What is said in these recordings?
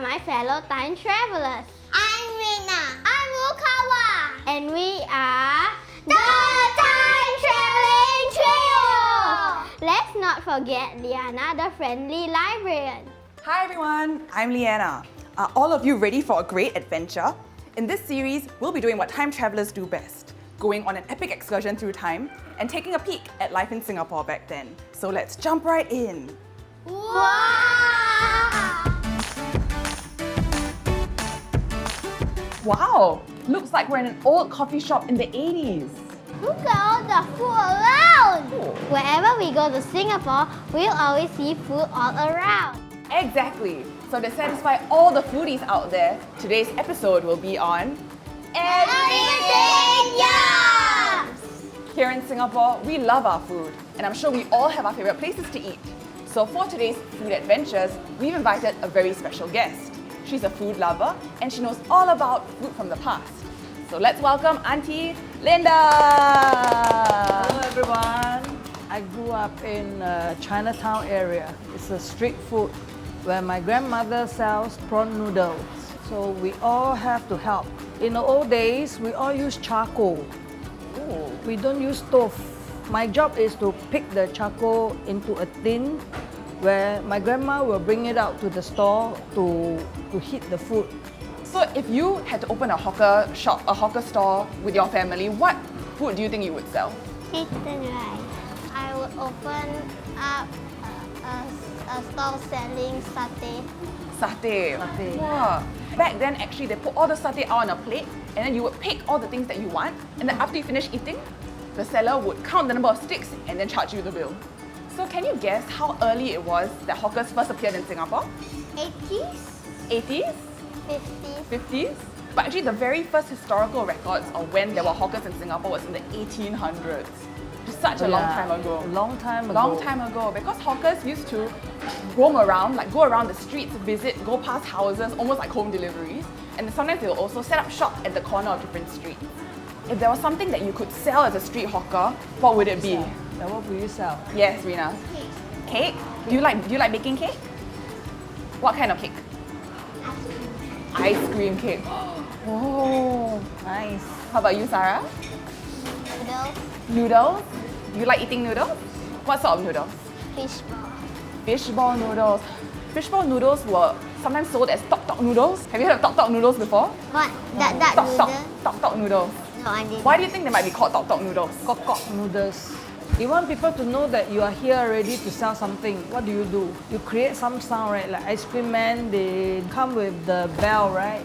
my fellow time travelers. I'm Rina. I'm Rokawa. And we are the Time Traveling Trio! Let's not forget Liana, the friendly librarian. Hi everyone, I'm Liana. Are all of you ready for a great adventure? In this series, we'll be doing what time travelers do best, going on an epic excursion through time and taking a peek at life in Singapore back then. So let's jump right in. Wow! Looks like we're in an old coffee shop in the 80s. Look at all the food around! Wherever we go to Singapore, we'll always see food all around. Exactly. So to satisfy all the foodies out there, today's episode will be on Everything Yums! Here in Singapore, we love our food, and I'm sure we all have our favorite places to eat. So for today's food adventures, we've invited a very special guest. She's a food lover, and she knows all about food from the past. So let's welcome Aunty Linda! Hello everyone. I grew up in Chinatown area. It's a street food where my grandmother sells prawn noodles. So we all have to help. In the old days, we all use charcoal. Ooh. We don't use stove. My job is to pick the charcoal into a tin where my grandma will bring it out to the store to heat the food. So if you had to open a hawker shop, a hawker store with your family, what food do you think you would sell? Chicken rice. I would open up a stall selling satay. Satay. Satay. Wow. Back then, actually, they put all the satay out on a plate, and then you would pick all the things that you want, and then after you finish eating, the seller would count the number of sticks and then charge you the bill. So can you guess how early it was that hawkers first appeared in Singapore? 80s? 80s? 50s? 50s? But actually the very first historical records of when there were hawkers in Singapore was in the 1800s. Just such a long time ago. A long time ago. Long time ago, because hawkers used to roam around, like go around the streets, visit, go past houses, almost like home deliveries. And sometimes they will also set up shop at the corner of different streets. If there was something that you could sell as a street hawker, what would it be? Now what will you sell? Yes, Rina. Cake? Do you like baking cake? What kind of cake? Ice cream cake. Oh, Nice. how about you, Sarah? Noodles? Noodles? You like eating noodles? What sort of noodles? Fishball. Fishball noodles. Fishball noodles were sometimes sold as Tok Tok Noodles. Have you heard of Tok Tok Noodles before? What? That Tok noodle? Tok Tok Noodles. No, I didn't. Why do you think they might be called Tok Tok Noodles? Tok Tok Noodles. You want people to know that you are here ready to sell something. What do? You create some sound, right? Like ice cream man, they come with the bell, right?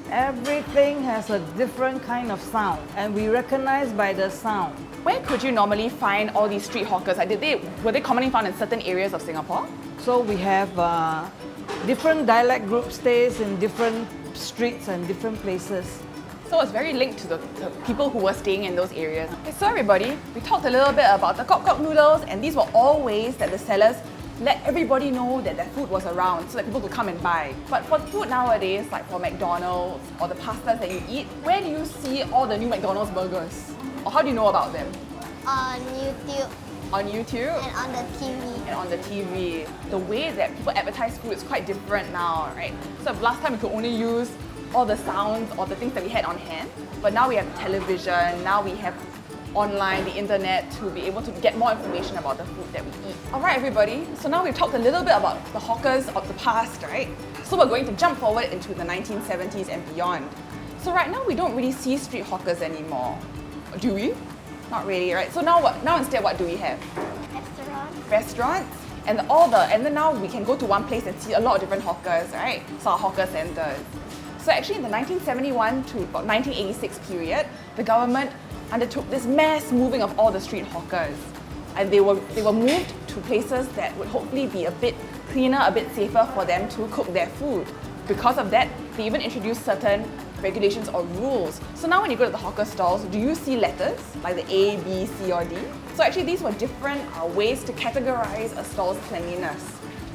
Everything has a different kind of sound, and we recognize by the sound. Where could you normally find all these street hawkers? Like, were they commonly found in certain areas of Singapore? So we have different dialect group stays in different streets and different places. So it's very linked to the people who were staying in those areas. Okay, so everybody, we talked a little bit about the Tok Tok Noodles, and these were all ways that the sellers let everybody know that their food was around so that people could come and buy. But for food nowadays, like for McDonald's or the pastas that you eat, where do you see all the new McDonald's burgers? Or how do you know about them? On YouTube On YouTube? and on the TV. And on the TV. The way that people advertise food is quite different now, right? So last time we could only use all the sounds or the things that we had on hand, but now we have television, now we have online, the internet, to be able to get more information about the food that we eat. Alright everybody, so now we've talked a little bit about the hawkers of the past, right? So we're going to jump forward into the 1970s and beyond. So right now we don't really see street hawkers anymore, do we? Not really, right? So now what? Now instead what do we have? Restaurant. Restaurants, and then now we can go to one place and see a lot of different hawkers, right? So our hawker centers. So actually in the 1971 to about 1986 period, the government undertook this mass moving of all the street hawkers. And they were moved to places that would hopefully be a bit cleaner, a bit safer for them to cook their food. Because of that, they even introduced certain regulations or rules. So now when you go to the hawker stalls, do you see letters like the A, B, C or D? So actually these were different ways to categorize a stall's cleanliness.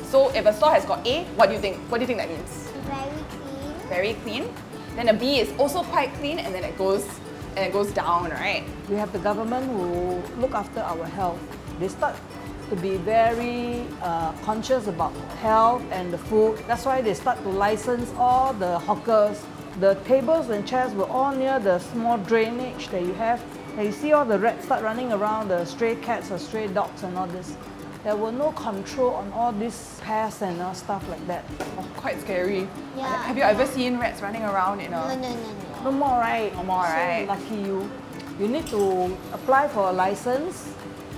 So if a store has got A, what do you think? What do you think that means? Very clean. Very clean. Then a B is also quite clean, and then it goes down, right? We have the government who look after our health. They start to be very conscious about health and the food. That's why they start to license all the hawkers. The tables and chairs were all near the small drainage that you have. And you see all the rats start running around, the stray cats or stray dogs and all this. There were no control on all these pests and stuff like that. Oh, quite scary. Yeah. Have you ever seen rats running around, No. No more, right? No more, right? So lucky you. You need to apply for a license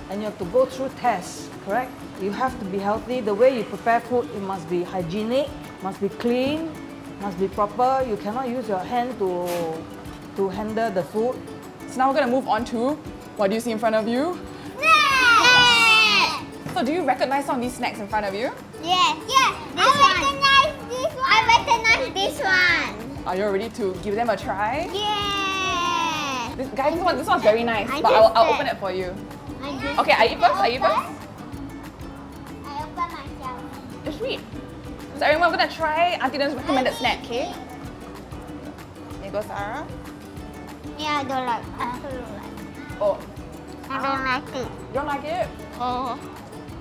and you have to go through tests, correct? You have to be healthy. The way you prepare food, it must be hygienic, must be clean, must be proper. You cannot use your hand to handle the food. So now we're going to move on to, what do you see in front of you? So do you recognize some of these snacks in front of you? Yes. I recognize this one. Are you ready to give them a try? Yeah. Guys, this one's very nice, I but just I'll said- open it for you. I Okay, I eat first. I open myself. It's sweet. So everyone, we're going to try Aunty Linda's recommended snack, okay? Here goes Sarah. Yeah, I don't like. I also don't like. Oh, I don't like it. you don't like it? Oh.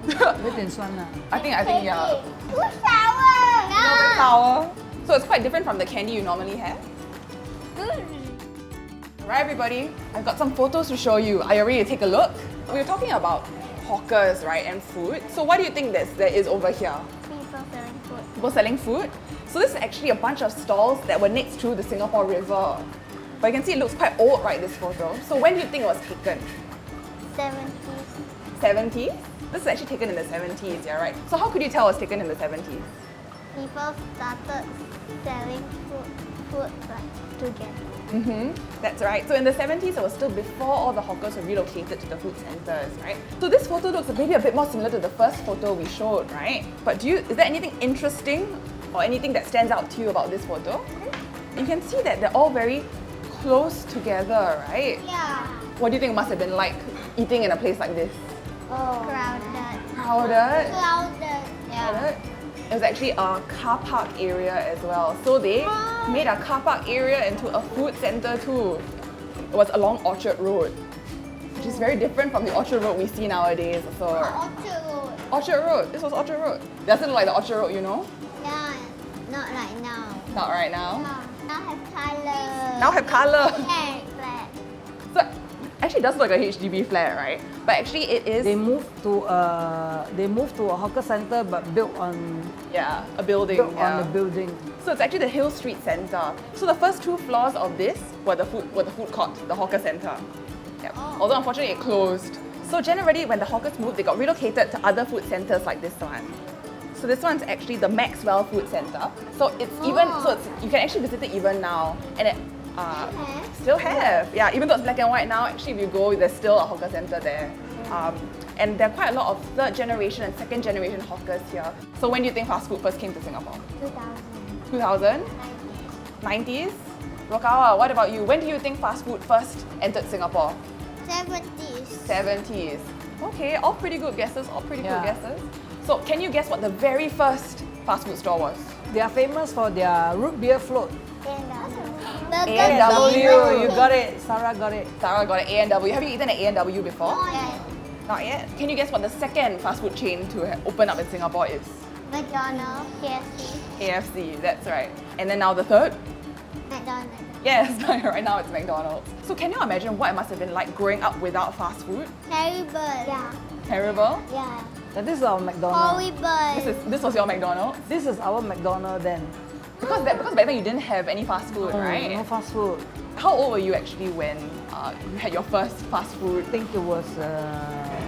有点酸啊。 I think yeah. Too sour. Very sour. So it's quite different from the candy you normally have. Right, everybody, I've got some photos to show you. Are you ready to take a look? We were talking about hawkers, right, and food. So what do you think there is over here? People selling food. People selling food. So this is actually a bunch of stalls that were next to the Singapore River. But you can see it looks quite old, right, this photo. So when do you think it was taken? 70s. 70s? This is actually taken in the 70s, yeah, right? So how could you tell it was taken in the 70s? People started selling food like together. That's right. So in the 70s, it was still before all the hawkers were relocated to the food centres, right? So this photo looks maybe a bit more similar to the first photo we showed, right? But is there anything interesting or anything that stands out to you about this photo? You can see that they're all very close together, right? Yeah. What do you think it must have been like eating in a place like this? Oh. Crowded? Crowded. Yeah. Crowded? It was actually a car park area as well. So they made a car park area into a food centre too. It was along Orchard Road, which is very different from the Orchard Road we see nowadays. So Orchard Road. Orchard Road, this was Orchard Road. Doesn't look like the Orchard Road, you know? Yeah. Not like now. Not right now. Now have colour. Now have colour. Yeah, flat. So actually it does look like a HDB flat, right? But actually it is, They moved to a hawker center, but built on a building. on the building. So it's actually the Hill Street Centre. So the first 2 floors of this were the food court, the hawker centre. Yep. Although unfortunately it closed. So generally when the hawkers moved, they got relocated to other food centres like this one. So this one's actually the Maxwell Food Centre. So you can actually visit it even now, and it still have. Yeah, even though it's black and white now, actually if you go, there's still a hawker centre there. And there are quite a lot of 3rd generation and 2nd generation hawkers here. So when do you think fast food first came to Singapore? 2000. 2000? 90s? Rokawa, what about you? When do you think fast food first entered Singapore? 70s. 70s. Okay, all pretty good guesses, good Yeah. guesses. So can you guess what the very first fast food store was? They are famous for their root beer float. A&W. You got it. Sarah got it. Sarah got an A&W. Have you eaten an A&W before? Yeah. Not yet. Can you guess what the second fast food chain to open up in Singapore is? McDonald's. KFC. KFC, that's right. And then now the third? McDonald's. Yes, right now it's McDonald's. So can you imagine what it must have been like growing up without fast food? Terrible. Yeah. Terrible? Yeah. Now, this is our McDonald's. Horrible. This was your McDonald's? This is our McDonald's then. Because back then you didn't have any fast food, right? No fast food. How old were you actually when you had your first fast food? I think it was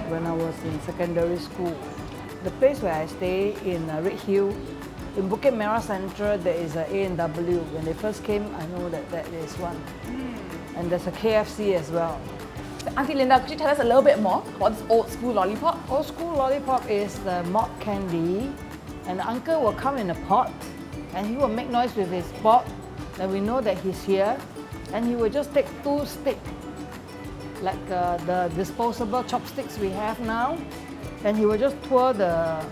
when I was in secondary school. The place where I stay in Red Hill, in Bukit Merah Central, there is a A&W. When they first came, I know that is one. And there's a KFC as well. So, Aunty Linda, could you tell us a little bit more about this old school lollipop? Old school lollipop is the malt candy, and the uncle will come in a pot, and he will make noise with his pot, then we know that he's here, and he will just take 2 sticks, like the disposable chopsticks we have now, and he will just twirl the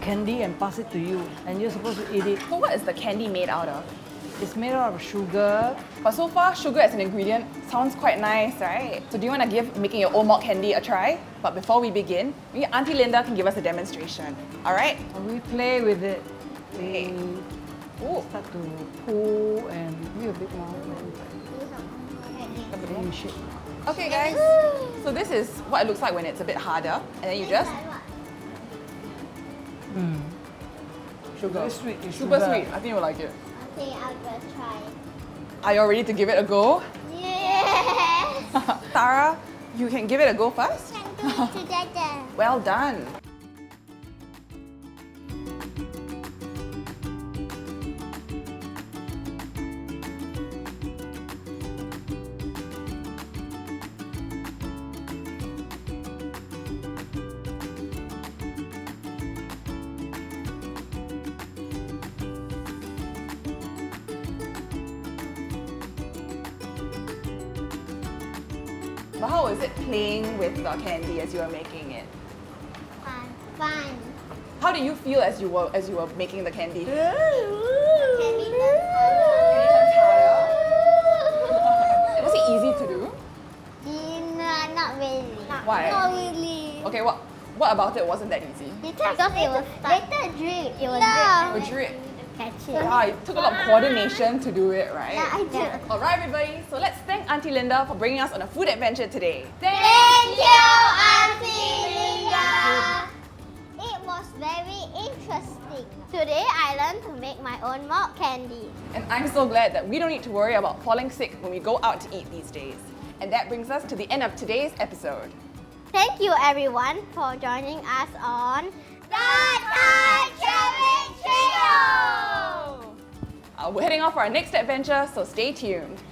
candy and pass it to you, and you're supposed to eat it. So what is the candy made out of? It's made out of sugar. But so far, sugar as an ingredient sounds quite nice, right? So do you want to give making your own malt candy a try? But before we begin, maybe Aunty Linda can give us a demonstration. All right? We play with it. Okay. We Ooh. start to pull and maybe a bit more. Then you shake. Okay, guys. So this is what it looks like when it's a bit harder, and then you just sugar. Very sweet. It's Super sugar. sweet. I think you'll like it. Okay, I'll just try. Are you all ready to give it a go? Yes! Sarah, you can give it a go first. Can do it together. Well done. But how was it playing with the candy as you were making it? Fun. How did you feel as you were making the candy? Can we Was it easy to do? Not really. Why? Not really. Okay, what about it wasn't that easy? Because it was later drip. It was Would you? catch it. Yeah, it took a lot of coordination to do it, right? Yeah, I did. Alright everybody, so let's thank Aunty Linda for bringing us on a food adventure today. Thank you, Aunty Linda. It was very interesting. Today I learned to make my own malt candy. And I'm so glad that we don't need to worry about falling sick when we go out to eat these days. And that brings us to the end of today's episode. Thank you everyone for joining us on the Time Traveling Trio. We're heading off for our next adventure, so stay tuned.